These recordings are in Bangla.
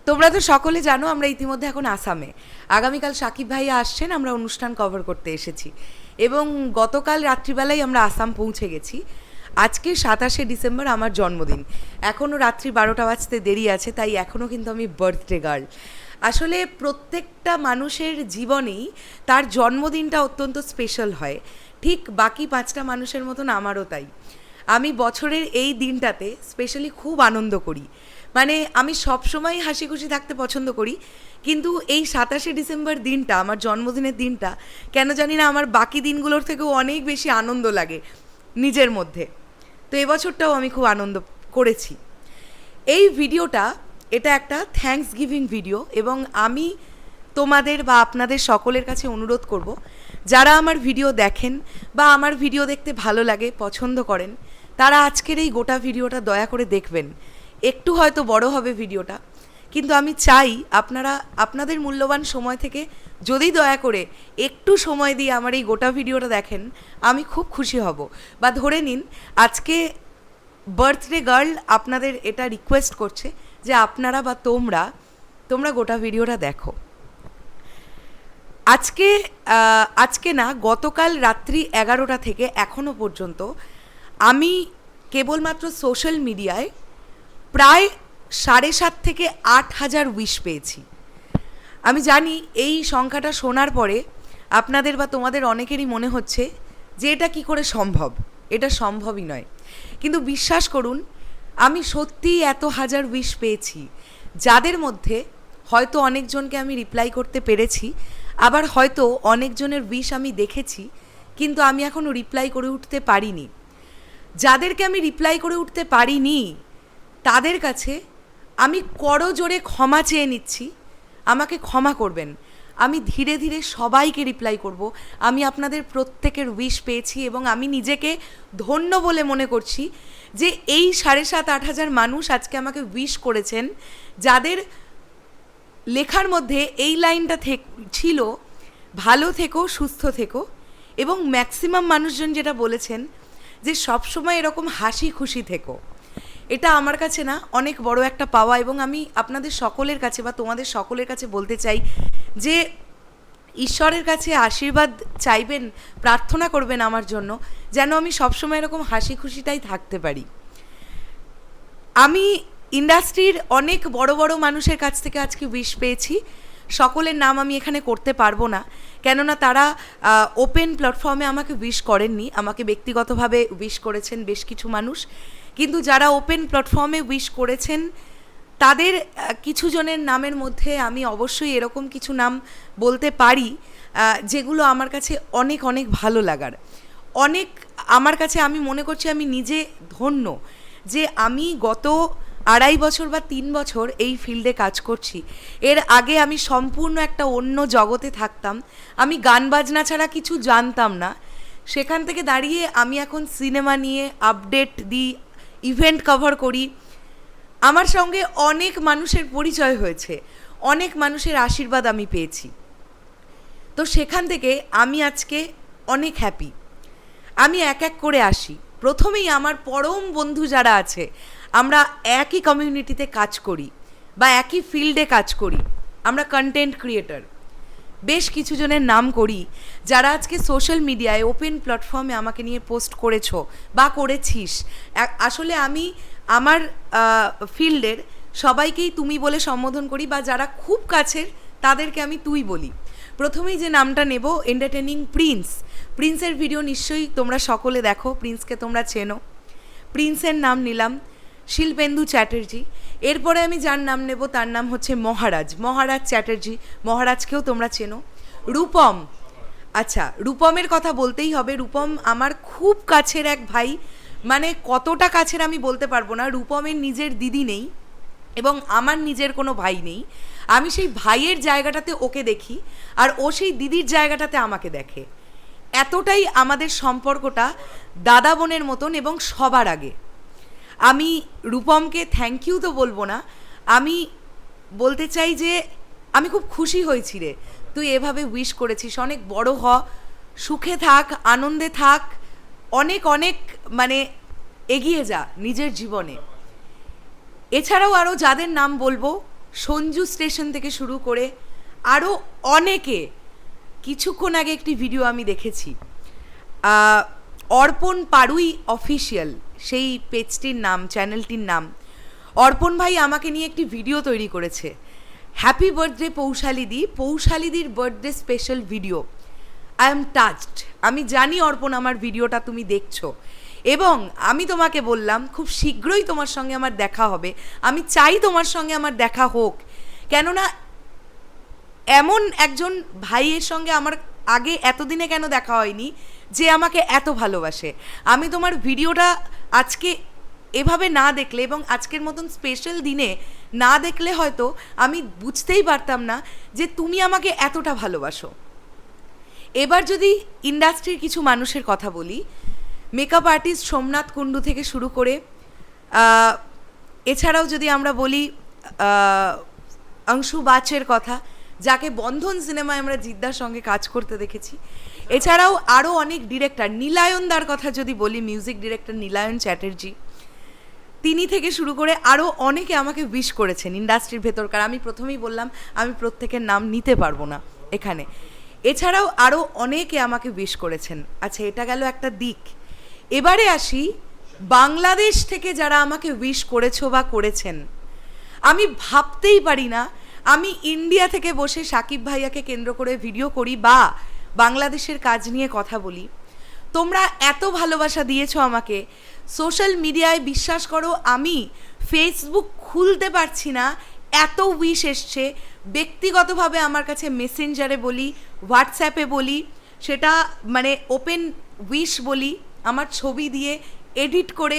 তোমরা তো সকলে জানো আমরা ইতিমধ্যে এখন আসামে। আগামীকাল সাকিব ভাইয়া আসছেন, আমরা অনুষ্ঠান কভার করতে এসেছি এবং গতকাল রাত্রিবেলায় আমরা আসাম পৌঁছে গেছি। আজকে 27শে ডিসেম্বর আমার জন্মদিন। এখনও রাত্রি 12টা বাজতে দেরি আছে, তাই এখনও কিন্তু আমি বার্থডে গার্ল। আসলে প্রত্যেকটা মানুষের জীবনেই তার জন্মদিনটা অত্যন্ত স্পেশাল হয়, ঠিক বাকি 5টা মানুষের মতন আমারও তাই। আমি বছরের এই দিনটাতে স্পেশালি খুব আনন্দ করি, মানে আমি সবসময় হাসি খুশি থাকতে পছন্দ করি, কিন্তু এই 27শে ডিসেম্বর দিনটা, আমার জন্মদিনের দিনটা, কেন জানি না আমার বাকি দিনগুলোর থেকেও অনেক বেশি আনন্দ লাগে নিজের মধ্যে। তো এবছরটাও আমি খুব আনন্দ করেছি। এই ভিডিওটা, এটা একটা থ্যাঙ্কস গিভিং ভিডিও, এবং আমি তোমাদের বা আপনাদের সকলের কাছে অনুরোধ করব, যারা আমার ভিডিও দেখেন বা আমার ভিডিও দেখতে ভালো লাগে, পছন্দ করেন, তারা আজকের এই গোটা ভিডিওটা দয়া করে দেখবেন। একটু হয়তো বড় হবে ভিডিওটা, কিন্তু আমি চাই আপনারা আপনাদের মূল্যবান সময় থেকে যদি দয়া করে একটু সময় দিয়ে আমার এই গোটা ভিডিওটা দেখেন, আমি খুব খুশি হব। বা ধরে নিন আজকে বার্থডে গার্ল আপনাদের এটা রিকোয়েস্ট করছে যে আপনারা বা তোমরা গোটা ভিডিওটা দেখো। আজকে না, গতকাল রাত্রি 11টা থেকে এখনও পর্যন্ত আমি কেবলমাত্র সোশ্যাল মিডিয়ায় প্রায় 7.5 থেকে 8,000 উইশ পেয়েছি। আমি জানি এই সংখ্যাটা শোনার পরে আপনাদের বা তোমাদের অনেকেরই মনে হচ্ছে যে এটা কি করে সম্ভব, এটা সম্ভবই নয়। কিন্তু বিশ্বাস করুন, আমি সত্যিই এত হাজার উইশ পেয়েছি, যাদের মধ্যে হয়তো অনেকজনকে আমি রিপ্লাই করতে পেরেছি, আবার হয়তো অনেকজনের উইশ আমি দেখেছি কিন্তু আমি এখনও রিপ্লাই করে উঠতে পারিনি। যাদেরকে আমি রিপ্লাই করে উঠতে পারিনি তাদের কাছে আমি করজোড়ে ক্ষমা চেয়ে নিচ্ছি, আমাকে ক্ষমা করবেন। আমি ধীরে ধীরে সবাইকে রিপ্লাই করব। আমি আপনাদের প্রত্যেকের উইশ পেয়েছি এবং আমি নিজেকে ধন্য বলে মনে করছি যে এই 7,500-8,000 মানুষ আজকে আমাকে উইশ করেছেন, যাদের লেখার মধ্যে এই লাইনটা ছিল, ভালো থেকো, সুস্থ থেকো, এবং ম্যাক্সিমাম মানুষজন যেটা বলেছেন যে সবসময় এরকম হাসি খুশি থেকো। এটা আমার কাছে না অনেক বড় একটা পাওয়া, এবং আমি আপনাদের সকলের কাছে বা তোমাদের সকলের কাছে বলতে চাই যে ঈশ্বরের কাছে আশীর্বাদ চাইবেন, প্রার্থনা করবেন আমার জন্য, যেন আমি সবসময় এরকম হাসি খুশিটাই থাকতে পারি। আমি ইন্ডাস্ট্রির অনেক বড় বড় মানুষের কাছ থেকে আজকে উইশ পেয়েছি। সকলের নাম আমি এখানে করতে পারবো না, কেননা তারা ওপেন প্ল্যাটফর্মে আমাকে উইশ করেননি, আমাকে ব্যক্তিগতভাবে উইশ করেছেন বেশ কিছু মানুষ। কিন্তু যারা ওপেন প্ল্যাটফর্মে উইশ করেছেন তাদের কিছু জনের নামের মধ্যে আমি অবশ্যই এরকম কিছু নাম বলতে পারি যেগুলো আমার কাছে অনেক অনেক ভালো লাগার। আমার কাছে, আমি মনে করছি আমি নিজে ধন্য যে আমি গত 2.5 বছর বা 3 বছর এই ফিল্ডে কাজ করছি। এর আগে আমি সম্পূর্ণ একটা অন্য জগতে থাকতাম, আমি গান বাজনা ছাড়া কিছু জানতাম না। সেখান থেকে দাঁড়িয়ে আমি এখন সিনেমা নিয়ে আপডেট দিই, ইভেন্ট কভার করি। আমার সঙ্গে অনেক মানুষের পরিচয় হয়েছে, অনেক মানুষের আশীর্বাদ আমি পেয়েছি। তো সেখান থেকে আমি আজকে অনেক হ্যাপি। আমি এক এক করে আসি। প্রথমেই আমার পরম বন্ধু যারা আছে, আমরা একই কমিউনিটিতে কাজ করি বা একই ফিল্ডে কাজ করি, আমরা কন্টেন্ট ক্রিয়েটর। বেশ কিছু জনের নাম করি যারা আজকে সোশ্যাল মিডিয়ায় ওপেন প্ল্যাটফর্মে আমাকে নিয়ে পোস্ট করেছো বা করেছিস। আসলে আমি আমার ফিল্ডের সবাইকেই তুমি বলে সম্বোধন করি, বা যারা খুব কাছের তাদেরকে আমি তুই বলি। প্রথমেই যে নামটা নেব, এন্টারটেনিং প্রিন্সের ভিডিও নিশ্চয়ই তোমরা সকলে দেখো, প্রিন্সকে তোমরা চেনো। প্রিন্সের নাম নিলাম। শিল্পেন্দু চ্যাটার্জি। এরপরে আমি যার নাম নেব তার নাম হচ্ছে মহারাজ চ্যাটার্জি। মহারাজকেও তোমরা চেনো। রূপম, আচ্ছা রূপমের কথা বলতেই হবে। রূপম আমার খুব কাছের এক ভাই, মানে কতটা কাছের আমি বলতে পারবো না। রূপমের নিজের দিদি নেই এবং আমার নিজের কোনো ভাই নেই। আমি সেই ভাইয়ের জায়গাটাতে ওকে দেখি আর ও সেই দিদির জায়গাটাতে আমাকে দেখে। এতটাই আমাদের সম্পর্কটা দাদা বোনের মতন। এবং সবার আগে আমি রূপমকে থ্যাংক ইউ তো বলবো না, আমি বলতে চাই যে আমি খুব খুশি হয়েছি রে, তুই এভাবে উইশ করেছিস। অনেক বড় হ, সুখে থাক, আনন্দে থাক, অনেক অনেক মানে এগিয়ে যা নিজের জীবনে। এছাড়াও আরও যাদের নাম বলবো সঞ্জু স্টেশন থেকে শুরু করে আরও অনেকে, কিছুক্ষণ আগে একটি ভিডিও আমি দেখেছি, অর্পণ পাড়ুই অফিসিয়াল সেই পেজটির নাম, চ্যানেলটির নাম, অর্পণ ভাই আমাকে নিয়ে একটি ভিডিও তৈরি করেছে, হ্যাপি বার্থডে পৌশালিদি, পৌশালিদির birthday special video. I am touched. আমি জানি অর্পণ আমার ভিডিওটা তুমি দেখছো, এবং আমি তোমাকে বললাম খুব শীঘ্রই তোমার সঙ্গে আমার দেখা হবে। আমি চাই তোমার সঙ্গে আমার দেখা হোক, কেননা এমন একজন ভাইয়ের সঙ্গে আমার আগে এতদিনে কেন দেখা হয়নি যে আমাকে এত ভালোবাসে। আমি তোমার ভিডিওটা আজকে এভাবে না দেখলে এবং আজকের মতন স্পেশাল দিনে না দেখলে হয়তো আমি বুঝতেই পারতাম না যে তুমি আমাকে এতটা ভালোবাসো। এবার যদি ইন্ডাস্ট্রির কিছু মানুষের কথা বলি, মেকআপ আর্টিস্ট সোমনাথ কুণ্ডু থেকে শুরু করে, এছাড়াও যদি আমরা বলি অংশু বাচের কথা, যাকে বন্ধন সিনেমায় আমরা জিদ্দার সঙ্গে কাজ করতে দেখেছি, এছাড়াও আরও অনেক ডিরেক্টর, নীলায়নদার কথা যদি বলি, মিউজিক ডিরেক্টর নীলায়ন চ্যাটার্জি, তিনি থেকে শুরু করে আরও অনেকে আমাকে উইশ করেছেন ইন্ডাস্ট্রির ভেতরকার। আমি প্রথমেই বললাম আমি প্রত্যেকের নাম নিতে পারবো না এখানে। এছাড়াও আরও অনেকে আমাকে উইশ করেছেন। আচ্ছা, এটা গেল একটা দিক। এবারে আসি বাংলাদেশ থেকে যারা আমাকে উইশ করেছো বা করেছেন। আমি ভাবতেই পারি না আমি ইন্ডিয়া থেকে বসে সাকিব ভাইয়াকে কেন্দ্র করে ভিডিও করি বা বাংলাদেশের কাজ নিয়ে কথা বলি। তোমরা এত ভালোবাসা দিয়েছো আমাকে সোশ্যাল মিডিয়ায়, বিশ্বাস করো আমি ফেসবুক খুলতে পারছি না, এত উইশ এসছে। ব্যক্তিগতভাবে আমার কাছে মেসেঞ্জারে বলি, হোয়াটসঅ্যাপে বলি, সেটা মানে ওপেন উইশ বলি, আমার ছবি দিয়ে এডিট করে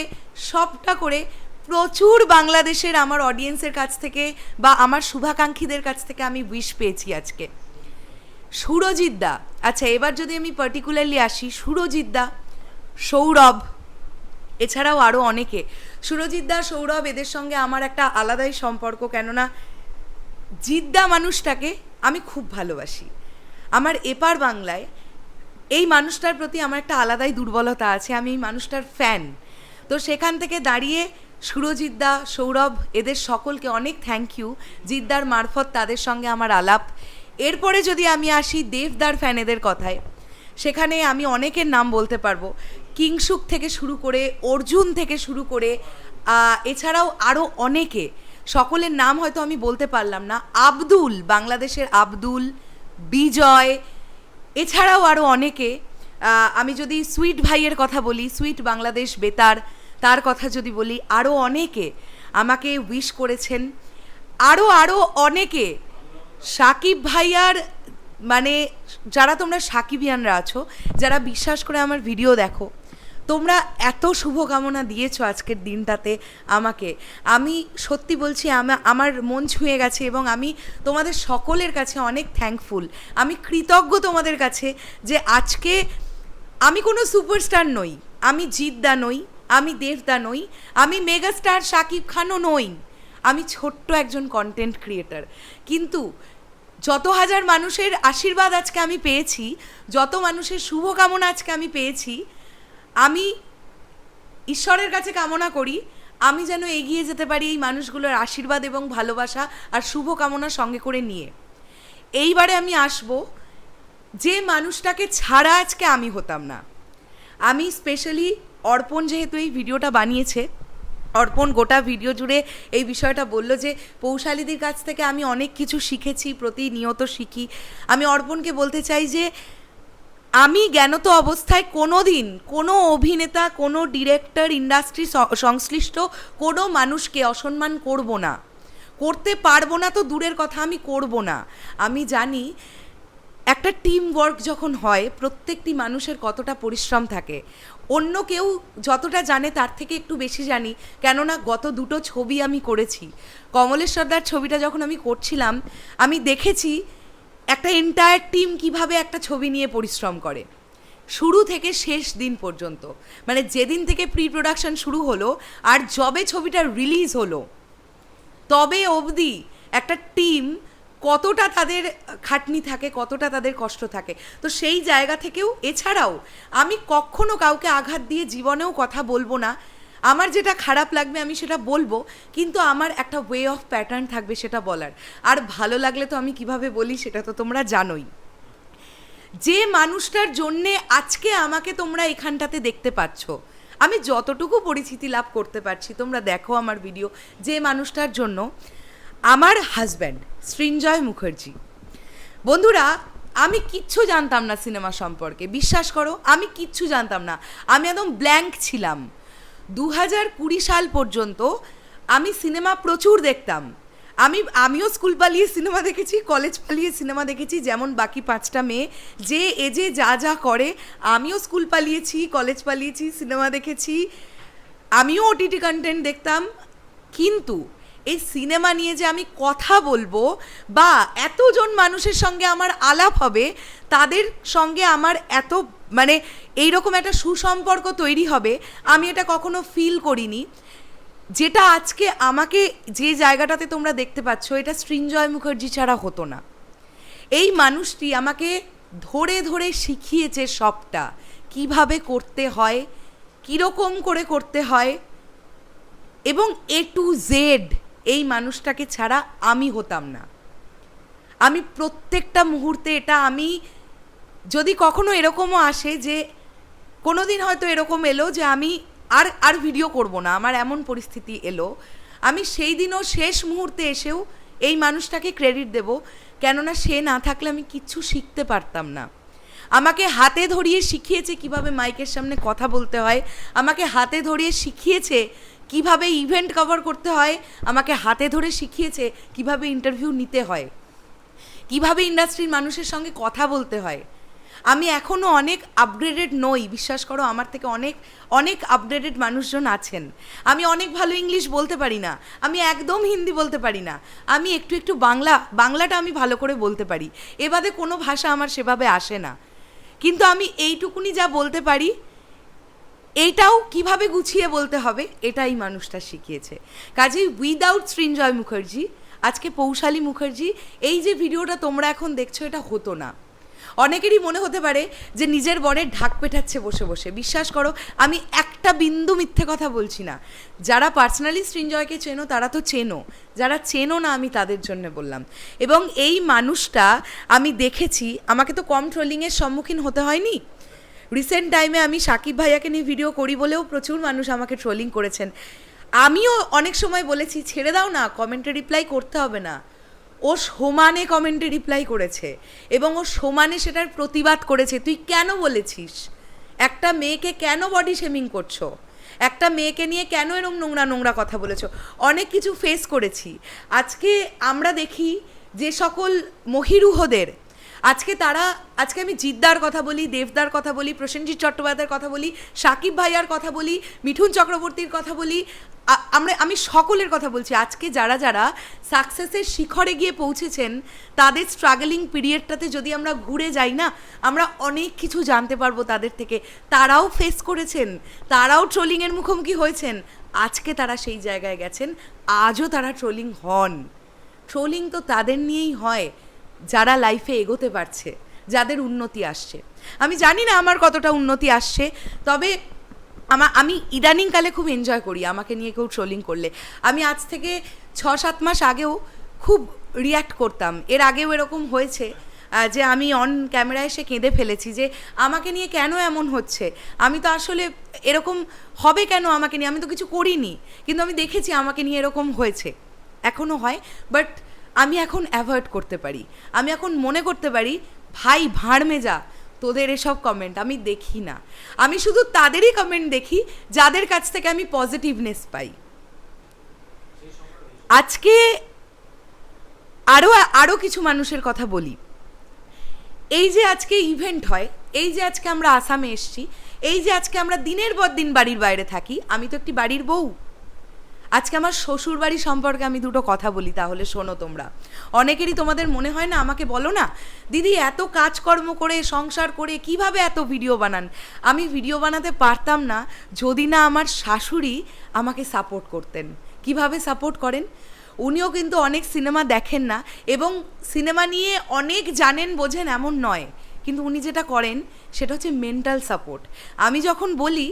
সবটা করে প্রচুর বাংলাদেশের আমার অডিয়েন্সের কাছ থেকে বা আমার শুভাকাঙ্ক্ষীদের কাছ থেকে আমি উইশ পেয়েছি আজকে। সুরজিৎ দা, আচ্ছা এবার যদি আমি পার্টিকুলারলি আসি, সুরজিৎ দা, সৌরভ, এছাড়াও আরও অনেকে, সুরজিৎ দা, সৌরভ, এদের সঙ্গে আমার একটা আলাদাই সম্পর্ক, কেননা জিদ্দা মানুষটাকে আমি খুব ভালোবাসি। আমার এপার বাংলায় এই মানুষটার প্রতি আমার একটা আলাদাই দুর্বলতা আছে, আমি এই মানুষটার ফ্যান। তো সেখান থেকে দাঁড়িয়ে সুরজিৎ দা, সৌরভ, এদের সকলকে অনেক থ্যাংক ইউ। জিদ্দার মারফত তাদের সঙ্গে আমার আলাপ। এরপরে যদি আমি আসি দেবদার ফ্যানেদের কথায়, সেখানে আমি অনেকের নাম বলতে পারবো, কিংসুক থেকে শুরু করে, অর্জুন থেকে শুরু করে, এছাড়াও আরও অনেকে, সকলের নাম হয়তো আমি বলতে পারলাম না, আব্দুল, বাংলাদেশের আব্দুল, বিজয়, এছাড়াও আরও অনেকে। আমি যদি সুইট ভাইয়ের কথা বলি, সুইট বাংলাদেশ বেতার, তার কথা যদি বলি, আরও অনেকে আমাকে উইশ করেছেন। আরও অনেকে সাকিব ভাইয়ার, মানে যারা তোমরা সাকিবিয়ানরা আছো, যারা বিশ্বাস করে আমার ভিডিও দেখো, তোমরা এত শুভকামনা দিয়েছো আজকের দিনটাতে আমাকে। আমি সত্যি বলছি আমার মন ছুঁয়ে গেছে এবং আমি তোমাদের সকলের কাছে অনেক থ্যাঙ্কফুল। আমি কৃতজ্ঞ তোমাদের কাছে যে আজকে আমি কোনো সুপারস্টার নই, আমি জিদ্দা নই, আমি দেবদা নই, আমি মেগাস্টার শাকিব খানও নই, আমি ছোট্ট একজন কন্টেন্ট ক্রিয়েটার। কিন্তু যত হাজার মানুষের আশীর্বাদ আজকে আমি পেয়েছি, যত মানুষের শুভকামনা আজকে আমি পেয়েছি, আমি ঈশ্বরের কাছে কামনা করি আমি যেন এগিয়ে যেতে পারি এই মানুষগুলোর আশীর্বাদ এবং ভালোবাসা আর শুভকামনা সঙ্গে করে নিয়ে। এইবারে আমি আসব যে মানুষটাকে ছাড়া আজকে আমি হতাম না। আমি স্পেশালি অর্পণ যেহেতু এই ভিডিওটা বানিয়েছে, অর্পণ গোটা ভিডিও জুড়ে এই বিষয়টা বললো যে পৌশালিদির কাছ থেকে আমি অনেক কিছু শিখেছি, প্রতিনিয়ত শিখি। আমি অর্পণকে বলতে চাই যে আমি জ্ঞানত অবস্থায় কোনো দিন কোনো অভিনেতা, কোনো ডিরেক্টর, ইন্ডাস্ট্রি সংশ্লিষ্ট কোনো মানুষকে অসম্মান করব না, করতে পারবো না তো দূরের কথা, আমি করব না। আমি জানি একটা টিম ওয়ার্ক যখন হয় প্রত্যেকটি মানুষের কতটা পরিশ্রম থাকে। অন্য কেউ যতটা জানে তার থেকে একটু বেশি জানি, কেননা গত দুটো ছবি আমি করেছি। কমলেশ্বরদার ছবিটা যখন আমি করছিলাম, আমি দেখেছি একটা এন্টায়ার টিম কিভাবে একটা ছবি নিয়ে পরিশ্রম করে শুরু থেকে শেষ দিন পর্যন্ত। মানে যেদিন থেকে প্রি প্রোডাকশন শুরু হলো আর যবে ছবিটা রিলিজ হলো তবে অবধি একটা টিম কতটা তাদের খাটনি থাকে, কতটা তাদের কষ্ট থাকে। তো সেই জায়গা থেকেও, এছাড়াও আমি কখনো কাউকে আঘাত দিয়ে জীবনেও কথা বলবো না। আমার যেটা খারাপ লাগবে আমি সেটা বলবো, কিন্তু আমার একটা ওয়ে অফ প্যাটার্ন থাকবে সেটা বলার। আর ভালো লাগলে তো আমি কিভাবে বলি সেটা তো তোমরা জানোই। যে মানুষটার জন্যে আজকে আমাকে তোমরা এখানটাতে দেখতে পাচ্ছ, আমি যতটুকু পরিচিতি লাভ করতে পারছি, তোমরা দেখো আমার ভিডিও, যে মানুষটার জন্য, আমার হাজব্যান্ড সৃঞ্জয় মুখার্জি। বন্ধুরা, আমি কিচ্ছু জানতাম না সিনেমা সম্পর্কে, বিশ্বাস করো আমি কিচ্ছু জানতাম না, আমি একদম ব্ল্যাঙ্ক ছিলাম। 2020 সাল পর্যন্ত আমি সিনেমা প্রচুর দেখতাম। আমিও স্কুল পালিয়ে সিনেমা দেখেছি, কলেজ পালিয়ে সিনেমা দেখেছি, যেমন বাকি 5টা মেয়ে যে এজে যা যা করে, আমিও স্কুল পালিয়েছি, কলেজ পালিয়েছি, সিনেমা দেখেছি, আমিও ওটিটি কন্টেন্ট দেখতাম। কিন্তু এই সিনেমা নিয়ে যে আমি কথা বলবো বা এতজন মানুষের সঙ্গে আমার আলাপ হবে, তাদের সঙ্গে আমার এত মানে এইরকম একটা সুসম্পর্ক তৈরি হবে, আমি এটা কখনো ফিল করিনি। যেটা আজকে আমাকে যে জায়গাটাতে তোমরা দেখতে পাচ্ছ, এটা সৃঞ্জয় মুখার্জি ছাড়া হতো না। এই মানুষটি আমাকে ধরে ধরে শিখিয়েছে সবটা, কিভাবে করতে হয়, কীরকম করে করতে হয়, এবং A to Z এই মানুষটাকে ছাড়া আমি হতাম না। আমি প্রত্যেকটা মুহূর্তে এটা, আমি যদি কখনো এরকমও আসে যে কোনো দিন হয়তো এরকম এলো যে আমি আর ভিডিও করব না, আমার এমন পরিস্থিতি এলো, আমি সেই দিনও শেষ মুহূর্তে এসেও এই মানুষটাকে ক্রেডিট দেব, কেননা সে না থাকলে আমি কিচ্ছু শিখতে পারতাম না। আমাকে হাতে ধরিয়ে শিখিয়েছে কিভাবে মাইকের সামনে কথা বলতে হয়, আমাকে হাতে ধরিয়ে শিখিয়েছে কিভাবে ইভেন্ট কভার করতে হয়, আমাকে হাতে ধরে শিখিয়েছে কিভাবে ইন্টারভিউ নিতে হয়, কিভাবে ইন্ডাস্ট্রির মানুষের সঙ্গে কথা বলতে হয়। আমি এখনও অনেক আপগ্রেডেড নই, বিশ্বাস করো, আমার থেকে অনেক অনেক আপগ্রেডেড মানুষজন আছেন। আমি অনেক ভালো ইংলিশ বলতে পারি না, আমি একদম হিন্দি বলতে পারি না, আমি একটু একটু বাংলাটা আমি ভালো করে বলতে পারি, এ বাদে কোনো ভাষা আমার সেভাবে আসে না। কিন্তু আমি এইটুকুনি যা বলতে পারি, এইটাও কিভাবে গুছিয়ে বলতে হবে, এটাই মানুষটা শিখিয়েছে। কাজেই উইদাউট সৃঞ্জয় মুখার্জি, আজকে পৌশালী মুখার্জি, এই যে ভিডিওটা তোমরা এখন দেখছো, এটা হতো না। অনেকেরই মনে হতে পারে যে নিজের বরের ঢাক পেটাচ্ছে বসে বসে। বিশ্বাস করো, আমি একটা বিন্দু মিথ্যে কথা বলছি না। যারা পার্সোনালি সৃঞ্জয়কে চেনো তারা তো চেনো, যারা চেনো না আমি তাদের জন্য বললাম। এবং এই মানুষটা আমি দেখেছি, আমাকে তো কম ট্রোলিংয়ের সম্মুখীন হতে হয়নি। রিসেন্ট টাইমে আমি সাকিব ভাইয়াকে নিয়ে ভিডিও করি বলেও প্রচুর মানুষ আমাকে ট্রোলিং করেছেন। আমিও অনেক সময় বলেছি ছেড়ে দাও না, কমেন্টে রিপ্লাই করতে হবে না। ও সমানে কমেন্টে রিপ্লাই করেছে এবং ও সমানে সেটার প্রতিবাদ করেছে। তুই কেন বলেছিস, একটা মেয়েকে কেন বডি শেমিং করছো, একটা মেয়েকে নিয়ে কেন এরকম নোংরা নোংরা কথা বলেছো, অনেক কিছু ফেস করেছি। আজকে আমরা দেখি যে সকল মহিরুহদের, আজকে আমি জিদ্দার কথা বলি, দেবদার কথা বলি, প্রসেনজিৎ চট্টোপাধ্যায়ের কথা বলি, সাকিব ভাইয়ার কথা বলি, মিঠুন চক্রবর্তীর কথা বলি, আমি সকলের কথা বলছি। আজকে যারা যারা সাকসেসের শিখরে গিয়ে পৌঁছেছেন, তাদের স্ট্রাগলিং পিরিয়ডটাতে যদি আমরা ঘুরে যাই না, আমরা অনেক কিছু জানতে পারবো তাদের থেকে। তারাও ফেস করেছেন, তারাও ট্রোলিংয়ের মুখোমুখি হয়েছেন, আজকে তারা সেই জায়গায় গেছেন, আজও তারা ট্রোলিং হন। ট্রোলিং তো তাদের নিয়েই হয় যারা লাইফে এগোতে পারছে, যাদের উন্নতি আসছে। আমি জানি না আমার কতটা উন্নতি আসছে, তবে আমি ইদানিংকালে খুব এনজয় করি আমাকে নিয়ে কেউ ট্রোলিং করলে। আমি আজ থেকে 6-7 মাস আগেও খুব রিয়্যাক্ট করতাম। এর আগেও এরকম হয়েছে যে আমি অন ক্যামেরায় এসে কেঁদে ফেলেছি যে আমাকে নিয়ে কেন এমন হচ্ছে, আমি তো আসলে এরকম হবে কেন আমাকে নিয়ে, আমি তো কিছু করিনি, কিন্তু আমি দেখেছি আমাকে নিয়ে এরকম হয়েছে, এখনও হয়। বাট আমি এখন অ্যাভয়েড করতে পারি, আমি এখন মনে করতে পারি ভাই ভাঁড় মেজা, তোদের এসব কমেন্ট আমি দেখি না, আমি শুধু তাদেরই কমেন্ট দেখি যাদের কাছ থেকে আমি পজিটিভনেস পাই। আজকে আরও কিছু মানুষের কথা বলি। এই যে আজকে ইভেন্ট হয়, এই যে আজকে আমরা আসামে এসছি, এই যে আজকে আমরা দিনের পর দিন বাড়ির বাইরে থাকি, আমি তো একটি বাড়ির বউ। আজকে আমার শ্বশুর বাড়ি সম্পর্কে আমি দুটো কথা বলি, তাহলে শোনো তোমরা। অনেকেরই তোমাদের মনে হয় না, আমাকে বলো না দিদি এত কাজকর্ম করে সংসার করে কিভাবে এত ভিডিও বানান। আমি ভিডিও বানাতে পারতাম না যদি না আমার শাশুড়ি আমাকে সাপোর্ট করতেন। কিভাবে সাপোর্ট করেন, উনিও কিন্তু অনেক সিনেমা দেখেন না এবং সিনেমা নিয়ে অনেক জানেন বোঝেন এমন নয়, কিন্তু উনি যেটা করেন সেটা হচ্ছে মেন্টাল সাপোর্ট। আমি যখন বলি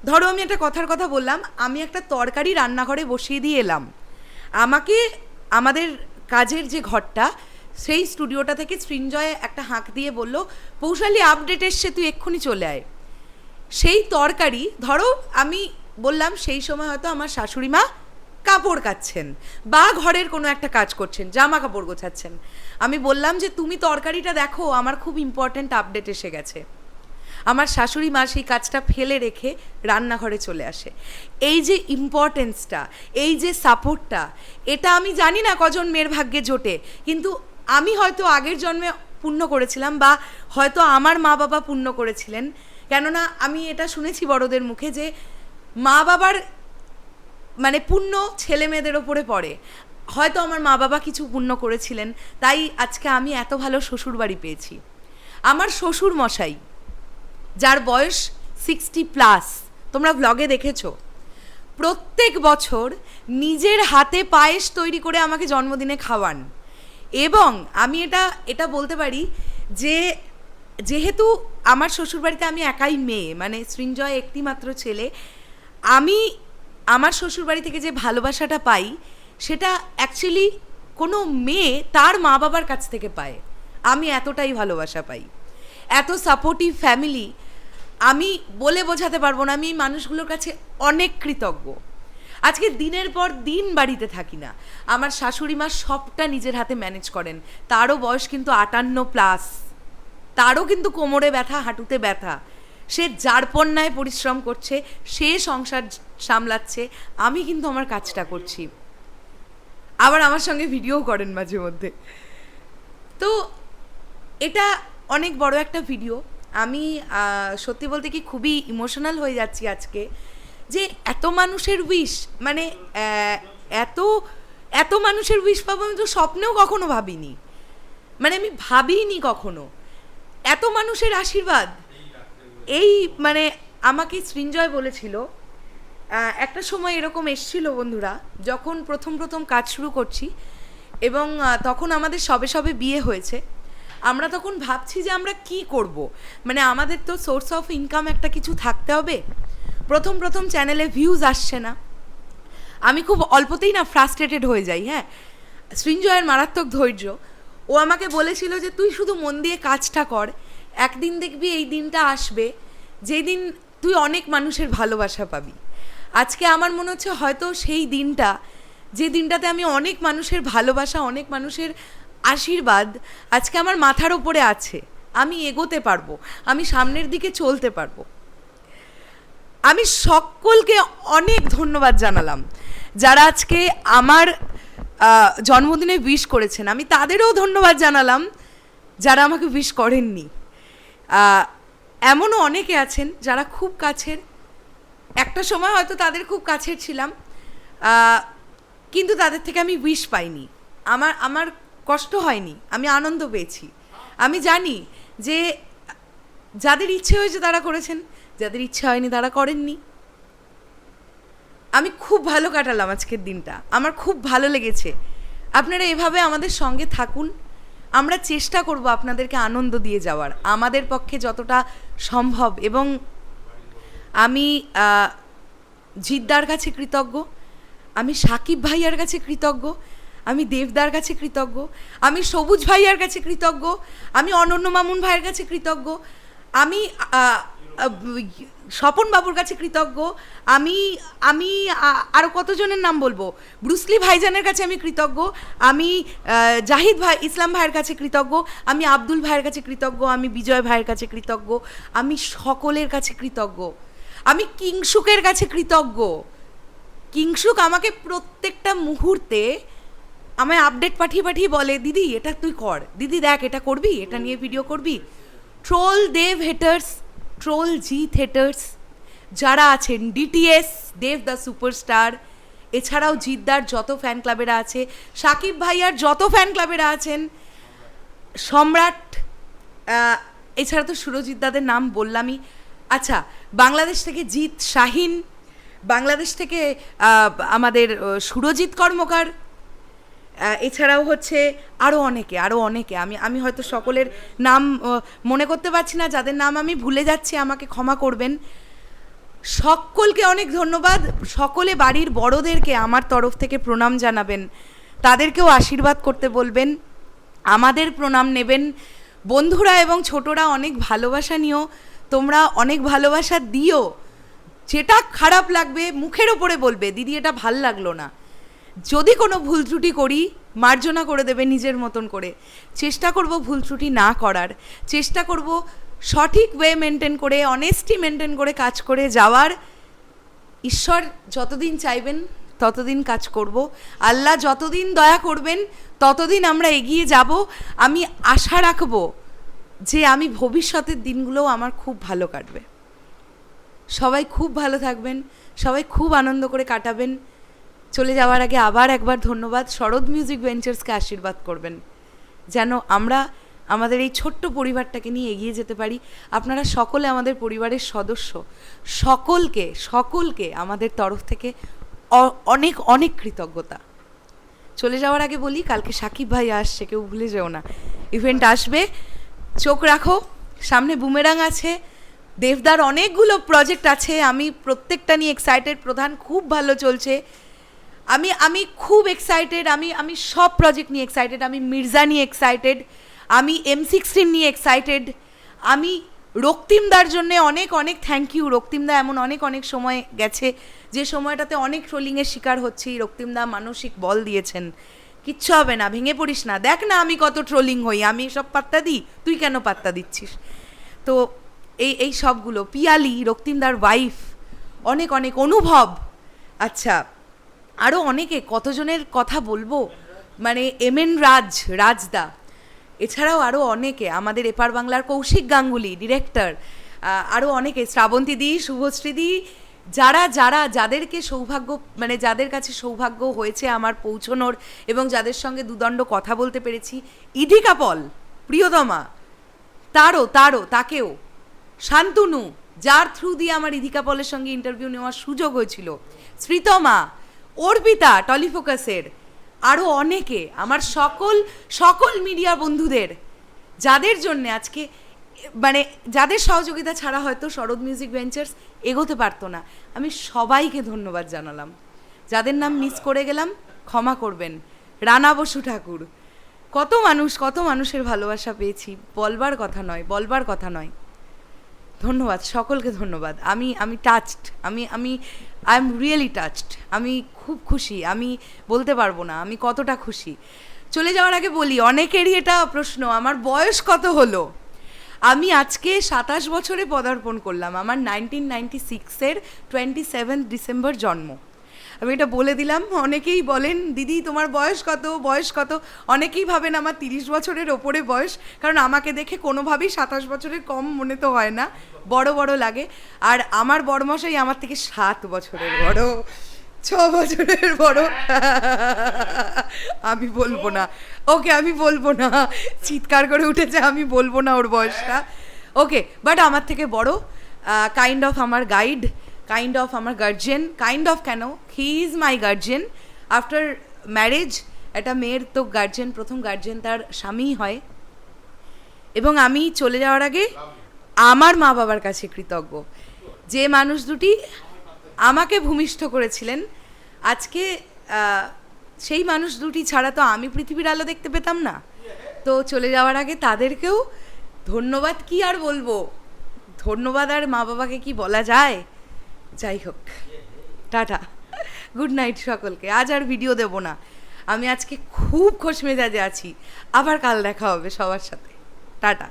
ধরো আমি একটা কথার কথা বললাম, আমি একটা তরকারি রান্নাঘরে বসিয়ে দিয়ে এলাম, আমাকে আমাদের কাজের যে ঘরটা সেই স্টুডিওটা থেকে সৃঞ্জয় একটা হাঁক দিয়ে বলল, পৌশালী আপডেট এসছে, তুই এক্ষুনি চলে আয়। সেই তরকারি ধরো আমি বললাম সেই সময় হয়তো আমার শাশুড়ি মা কাপড় কাচ্ছেন বা ঘরের কোনো একটা কাজ করছেন, জামা কাপড় গোছাচ্ছেন, আমি বললাম যে তুমি তরকারিটা দেখো, আমার খুব ইম্পর্ট্যান্ট আপডেট এসে গেছে। আমার শাশুড়ি মা সেই কাজটা ফেলে রেখে রান্নাঘরে চলে আসে। এই যে ইম্পর্টেন্সটা, এই যে সাপোর্টটা, এটা আমি জানি না কজন মেয়ের ভাগ্যে জোটে, কিন্তু আমি হয়তো আগের জন্মে পুণ্য করেছিলাম বা হয়তো আমার মা বাবা পুণ্য করেছিলেন। কেননা আমি এটা শুনেছি বড়দের মুখে যে মা বাবার মানে পুণ্য ছেলে মেয়েদের ওপরে পড়ে। হয়তো আমার মা বাবা কিছু পুণ্য করেছিলেন, তাই আজকে আমি এত ভালো শ্বশুর বাড়ি পেয়েছি। আমার শ্বশুর মশাই, যার বয়স 60+, তোমরা ব্লগে দেখেছো, প্রত্যেক বছর নিজের হাতে পায়েস তৈরি করে আমাকে জন্মদিনে খাওয়ান। এবং আমি এটা বলতে পারি যে যেহেতু আমার শ্বশুরবাড়িতে আমি একাই মেয়ে, মানে সৃঞ্জয় একটি মাত্র ছেলে, আমি আমার শ্বশুরবাড়ি থেকে যে ভালোবাসাটা পাই সেটা অ্যাকচুয়ালি কোনো মেয়ে তার মা বাবার কাছ থেকে পায়। আমি এতটাই ভালোবাসা পাই, এত সাপোর্টিভ ফ্যামিলি, আমি বলে বোঝাতে পারবো না। আমি এই মানুষগুলোর কাছে অনেক কৃতজ্ঞ। আজকে দিনের পর দিন বাড়িতে থাকি না, আমার শাশুড়ি মা সবটা নিজের হাতে ম্যানেজ করেন। তারও বয়স কিন্তু 58+, তারও কিন্তু কোমরে ব্যথা, হাঁটুতে ব্যথা, সে যারপন্যায় পরিশ্রম করছে, সে সংসার সামলাচ্ছে, আমি কিন্তু আমার কাজটা করছি। আবার আমার সঙ্গে ভিডিও করেন মাঝে মধ্যে। তো এটা অনেক বড় একটা ভিডিও। আমি সত্যি বলতে কি খুবই ইমোশনাল হয়ে যাচ্ছি আজকে, যে এত মানুষের উইশ, মানে এত এত মানুষের উইশ পাবো আমি তো স্বপ্নেও কখনো ভাবিনি, মানে আমি ভাবিনি কখনো এত মানুষের আশীর্বাদ। এই মানে আমাকে সৃঞ্জয় বলেছিল, একটা সময় এরকম এসছিল বন্ধুরা, যখন প্রথম কাজ শুরু করছি এবং তখন আমাদের সবে সবে বিয়ে হয়েছে, আমরা তখন ভাবছি যে আমরা কি করব, মানে আমাদের তো সোর্স অফ ইনকাম একটা কিছু থাকতে হবে। প্রথম চ্যানেলে ভিউজ আসছে না, আমি খুব অল্পতেই না ফ্রাস্ট্রেটেড হয়ে যাই। হ্যাঁ, সৃঞ্জয়ের মারাত্মক ধৈর্য। ও আমাকে বলেছিল যে তুই শুধু মন দিয়ে কাজটা কর, একদিন দেখবি এই দিনটা আসবে যেদিন তুই অনেক মানুষের ভালোবাসা পাবি। আজকে আমার মনে হচ্ছে হয়তো সেই দিনটা, যে দিনটাতে আমি অনেক মানুষের ভালোবাসা, অনেক মানুষের আশীর্বাদ আজকে আমার মাথার ওপরে আছে, আমি এগোতে পারবো, আমি সামনের দিকে চলতে পারবো। আমি সকলকে অনেক ধন্যবাদ জানালাম যারা আজকে আমার জন্মদিনে উইশ করেছেন, আমি তাদেরও ধন্যবাদ জানালাম যারা আমাকে উইশ করেননি। এমনও অনেকে আছেন যারা খুব কাছের, একটা সময় হয়তো তাদের খুব কাছের ছিলাম, কিন্তু তাদের থেকে আমি উইশ পাইনি, আমার কষ্ট হয়নি, আমি আনন্দ পেয়েছি। আমি জানি যে যাদের ইচ্ছে হয়েছে তারা করেছেন, যাদের ইচ্ছে হয়নি তারা করেননি। আমি খুব ভালো কাটালাম আজকের দিনটা, আমার খুব ভালো লেগেছে। আপনারা এভাবে আমাদের সঙ্গে থাকুন, আমরা চেষ্টা করব আপনাদেরকে আনন্দ দিয়ে যাওয়ার আমাদের পক্ষে যতটা সম্ভব। এবং আমি জিদ্দার কাছে কৃতজ্ঞ, আমি সাকিব ভাইয়ার কাছে কৃতজ্ঞ, আমি দেবদার কাছে কৃতজ্ঞ, আমি সবুজ ভাইয়ার কাছে কৃতজ্ঞ, আমি অনন্য মামুন ভাইয়ের কাছে কৃতজ্ঞ, আমি স্বপন বাবুর কাছে কৃতজ্ঞ, আমি আরও কতজনের নাম বলবো, ব্রুসলি ভাইজানের কাছে আমি কৃতজ্ঞ, আমি জাহিদ ভাই ইসলাম ভাইয়ের কাছে কৃতজ্ঞ, আমি আব্দুল ভাইয়ের কাছে কৃতজ্ঞ, আমি বিজয় ভাইয়ের কাছে কৃতজ্ঞ, আমি সকলের কাছে কৃতজ্ঞ, আমি কিংশুকের কাছে কৃতজ্ঞ। কিংশুক আমাকে প্রত্যেকটা মুহূর্তে আমায় আপডেট পাঠিয়ে বলে, দিদি এটা তুই কর, দিদি দেখ এটা করবি, এটা নিয়ে ভিডিও করবি। ট্রোল দেব হেটার্স, ট্রোল জিৎ হেটার্স যারা আছেন, ডিটিএস দেব দ্য সুপারস্টার, এছাড়াও জিদ্দার যত ফ্যান ক্লাবেরা আছে, সাকিব ভাইয়ার যত ফ্যান ক্লাবেরা আছেন, সম্রাট, এছাড়া তো সুরজিৎ দাদের নাম বললামই। আচ্ছা, বাংলাদেশ থেকে জিৎ শাহিন, বাংলাদেশ থেকে আমাদের সুরজিৎ কর্মকার, এছাড়াও হচ্ছে আরও অনেকে আমি হয়তো সকলের নাম মনে করতে পারছি না, যাদের নাম আমি ভুলে যাচ্ছি আমাকে ক্ষমা করবেন। সকলকে অনেক ধন্যবাদ। সকলে বাড়ির বড়দেরকে আমার তরফ থেকে প্রণাম জানাবেন, তাদেরকেও আশীর্বাদ করতে বলবেন, আমাদের প্রণাম নেবেন। বন্ধুরা এবং ছোটরা অনেক ভালোবাসা নিও, তোমরা অনেক ভালোবাসা দিও। যেটা খারাপ লাগবে মুখের ওপরে বলবে, দিদি এটা ভাল লাগলো না। যদি কোনো ভুল ত্রুটি করি মার্জনা করে দেবে নিজের মতন করে। চেষ্টা করব ভুল ত্রুটি না করার, চেষ্টা করব সঠিক ওয়ে মেনটেন করে, অনেস্টি মেনটেন করে কাজ করে যাওয়ার। ঈশ্বর যতদিন চাইবেন ততদিন কাজ করব, আল্লাহ যতদিন দয়া করবেন ততদিন আমরা এগিয়ে যাব। আমি আশা রাখব যে আমি ভবিষ্যতের দিনগুলোও আমার খুব ভালো কাটবে। সবাই খুব ভালো থাকবেন, সবাই খুব আনন্দ করে কাটাবেন। চলে যাওয়ার আগে আবার একবার ধন্যবাদ। শরৎ মিউজিক ভেঞ্চার্সকে আশীর্বাদ করবেন যেন আমরা আমাদের এই ছোট্ট পরিবারটাকে নিয়ে এগিয়ে যেতে পারি। আপনারা সকলে আমাদের পরিবারের সদস্য, সকলকে আমাদের তরফ থেকে অনেক অনেক কৃতজ্ঞতা। চলে যাওয়ার আগে বলি, কালকে সাকিব ভাই আসছে, কেউ ভুলে যেও না। ইভেন্ট আসবে, চোখ রাখো। সামনে বুমেরাং আছে, দেবদার অনেকগুলো প্রজেক্ট আছে, আমি প্রত্যেকটা নিয়ে এক্সাইটেড। প্রধান খুব ভালো চলছে, আমি খুব এক্সাইটেড। আমি সব প্রজেক্ট নিয়ে এক্সাইটেড। আমি মির্জা নিয়ে এক্সাইটেড, আমি M16 নিয়ে এক্সাইটেড। আমি রক্তিমদার জন্যে অনেক অনেক থ্যাংক ইউ। রক্তিমদা এমন অনেক সময় গেছে যে সময়টাতে অনেক ট্রোলিংয়ের শিকার হচ্ছি, রক্তিমদা মানসিক বল দিয়েছেন। কিচ্ছু হবে না, ভেঙে পড়িস না, দেখ না আমি কত ট্রোলিং হই, আমি সব পাত্তা দিই, তুই কেন পাত্তা দিচ্ছিস। তো এই সবগুলো, পিয়ালি রক্তিমদার ওয়াইফ, অনেক অনুভব, আচ্ছা আরও অনেকে, কতজনের কথা বলবো, মানে MN রাজদা, এছাড়াও আরও অনেকে, আমাদের এপার বাংলার কৌশিক গাঙ্গুলি ডিরেক্টর, আরও অনেকে, শ্রাবন্তীদি, শুভশ্রীদি, যাদেরকে সৌভাগ্য, মানে যাদের কাছে সৌভাগ্য হয়েছে আমার পৌঁছনোর এবং যাদের সঙ্গে দুদণ্ড কথা বলতে পেরেছি। ইধিকা পল, প্রিয়তমা, তাকেও, শান্তনু, যার থ্রু দিয়ে আমার ইধিকা পলের সঙ্গে ইন্টারভিউ নেওয়ার সুযোগ হয়েছিল, শ্রীতমা, অর্পিতা টলিফোকাসের, আরও অনেকে, আমার সকল মিডিয়া বন্ধুদের, যাদের জন্য আজকে, মানে যাদের সহযোগিতা ছাড়া হয়তো শরৎ মিউজিক ভেঞ্চার্স এগোতে পারতো না। আমি সবাইকে ধন্যবাদ জানালাম। যাদের নাম মিস করে গেলাম ক্ষমা করবেন। রানা বসু ঠাকুর, কত মানুষের ভালোবাসা পেয়েছি, বলবার কথা নয়। ধন্যবাদ, সকলকে ধন্যবাদ। আমি touched, I am really touched. আমি খুব খুশি, আমি বলতে পারবো না আমি কতটা খুশি। চলে যাওয়ার আগে বলি, অনেকেরই এটা প্রশ্ন, আমার বয়স কত হলো। আমি আজকে 27 বছরে পদার্পণ করলাম। আমার 1996-এর 27 ডিসেম্বর জন্ম। আমি এটা বলে দিলাম। অনেকেই বলেন দিদি তোমার বয়স কত, অনেকেই ভাবেন আমার 30 বছরের ওপরে বয়স, কারণ আমাকে দেখে কোনোভাবেই 27 বছরের কম মনে তো হয় না, বড় লাগে। আর আমার বড়মশাই আমার থেকে 7 বছরের বড়, 6 বছরের বড়। আমি বলবো না, ওকে আমি বলবো না, চিৎকার করে উঠেছে, আমি বলবো না ওর বয়সটা। ওকে, বাট আমার থেকে বড়, কাইন্ড অফ আমার গাইড, কাইন্ড অফ আমার গার্জিয়ান, কাইন্ড অফ কেন, he is my guardian. After marriage একটা মেয়ের তো গার্জিয়ান, প্রথম গার্জিয়ান তার স্বামীই হয়। এবং আমি চলে যাওয়ার আগে আমার মা বাবার কাছে কৃতজ্ঞ, যে মানুষ দুটি আমাকে ভূমিষ্ঠ করেছিলেন। আজকে সেই মানুষ দুটি ছাড়া তো আমি পৃথিবীর আলো দেখতে পেতাম না। তো চলে যাওয়ার আগে তাদেরকেও ধন্যবাদ, কি আর বলবো, ধন্যবাদ আর মা বাবাকে কি বলা যায়। যাই হোক, টাটা, গুড নাইট সকলকে। আজ আর ভিডিও দেব না, আমি আজকে খুব খোশ মেজাজে আছি। আবার কাল দেখা হবে সবার সাথে। টাটা।